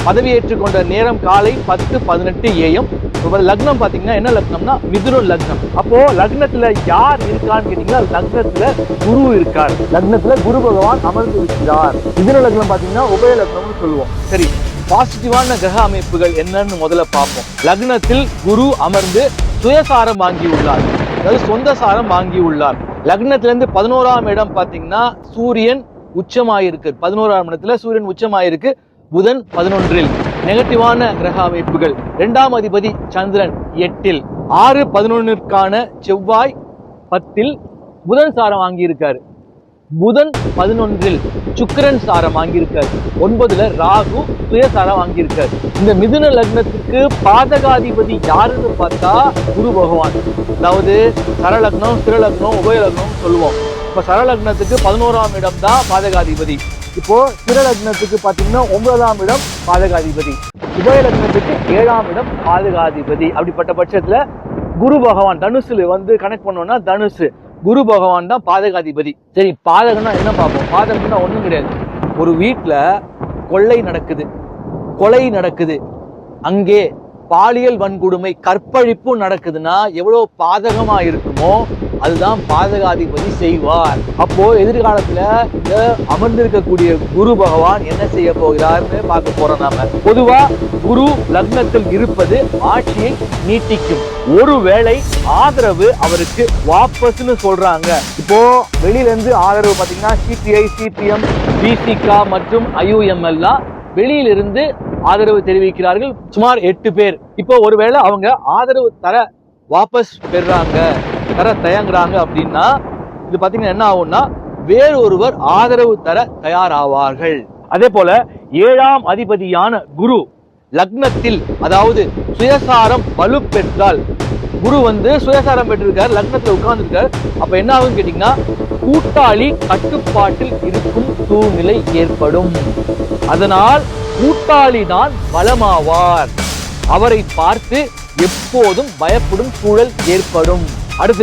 பதவியேற்றுக் கொண்ட நேரம் காலை 10:18 AM. லக்னம் பாத்தீங்கன்னா என்ன லக்னம்னா மிதுன லக்னம். அப்போ லக்னத்துல யார் இருக்கான்னு கேட்டீங்கன்னா லக்னத்துல குரு இருக்கார். லக்னத்துல குரு பகவான் அமர்ந்து இருக்கிறார். மிதுன லக்னம் பாத்தீங்கன்னா உபய லக்னம்னு சொல்லுவோம். சரி, பாசிட்டிவான கிரக அமைப்புகள் என்னன்னு முதல்ல பார்ப்போம். லக்னத்தில் குரு அமர்ந்து சுயசாரம் வாங்கியுள்ளார், அதாவது சொந்த சாரம் வாங்கியுள்ளார். லக்னத்திலிருந்து 11ஆம் இடம் பாத்தீங்கன்னா சூரியன் உச்சமாயிருக்கு. 11ஆம் இடத்துல சூரியன் உச்சமாயிருக்கு. புதன் 11இல். நெகட்டிவான கிரக அமைப்புகள். 2ஆம் அதிபதி சந்திரன் 8இல். 6-11ற்கான செவ்வாய் 10இல் புதன் சாரம் வாங்கியிருக்காரு. புதன் 11இல் சுக்கிரன் சாரம் வாங்கியிருக்காரு. 9ல ராகு சுயசாரம் வாங்கியிருக்காரு. இந்த மிதுன லக்னத்துக்கு பாதகாதிபதி யாருன்னு பார்த்தா குரு பகவான். அதாவது சரலக்னம், சிரலக்னம், உபயலக்னம் சொல்லுவோம். இப்ப சரலக்னத்துக்கு 11ஆம் இடம் தான் பாதகாதிபதி. இப்போ சிரலக்னத்துக்கு பாத்தீங்கன்னா 9ஆம் இடம் பாதகாதிபதி. உபயலக்னத்துக்கு 7ஆம் இடம் பாதகாதிபதி. அப்படிப்பட்ட பட்சத்துல குரு பகவான் தனுசுல வந்து கனெக்ட் பண்ணோம்னா தனுசு குரு பகவான் தான் பாதகாதிபதி. சரி, பாதகம்னா என்ன பார்ப்போம். பாதகம்னா ஒண்ணும் கிடையாது. ஒரு வீட்டுல கொலை நடக்குது, அங்கே பாலியல் வன்கொடுமை, கற்பழிப்பு நடக்குதுன்னா எவ்வளவு பாதகமா இருக்குமோ அதுதான் பாதகாதிபதி செய்வார். அப்போ எதிர்காலத்துல இந்த அமர்ந்திருக்கக்கூடிய குரு பகவான் என்ன செய்ய போகிறார்னு பார்க்க போறோம். நாம பொதுவா குரு லக்னத்தில் இருப்பது ஆட்சியை நீட்டிக்கும். ஒருவேளை ஆதரவு அவருக்கு வாபஸ்ன்னு சொல்றாங்க. இப்போ வெளியில இருந்து ஆதரவு பாத்தீங்கன்னா சிபிஐ, சிபிஎம், பிசிகா மற்றும் IUML வெளியிலிருந்து ஆதரவு தெரிவிக்கிறார்கள். சுமார் 8 பேர். இப்போ ஒருவேளை அவங்க ஆதரவு தர வாபஸ் பெறாங்க, தர தயங்குறாங்க அப்படின்னா இது பாத்தீங்கன்னா என்ன ஆகும்னா வேறு ஒருவர் ஆதரவு தர தயாராவார்கள். அதே போல 7ஆம் அதிபதியான குரு லக்னத்தில், அதாவது சுயசாரம் வலு பெற்றால், குரு வந்து சுயசாரம் பெற்றிருக்கார், லக்னத்துல உட்கார்ந்து இருக்கார். அப்ப என்ன ஆகும் கேட்டீங்கன்னா கூட்டாளி கட்டுப்பாட்டில் இருக்கும் சூழ்நிலை ஏற்படும். அதனால் கூட்டாளி தான் பலமாவார். அவரை பார்த்து எப்போதும் பயப்படும் சூழல் ஏற்படும். அடுத்து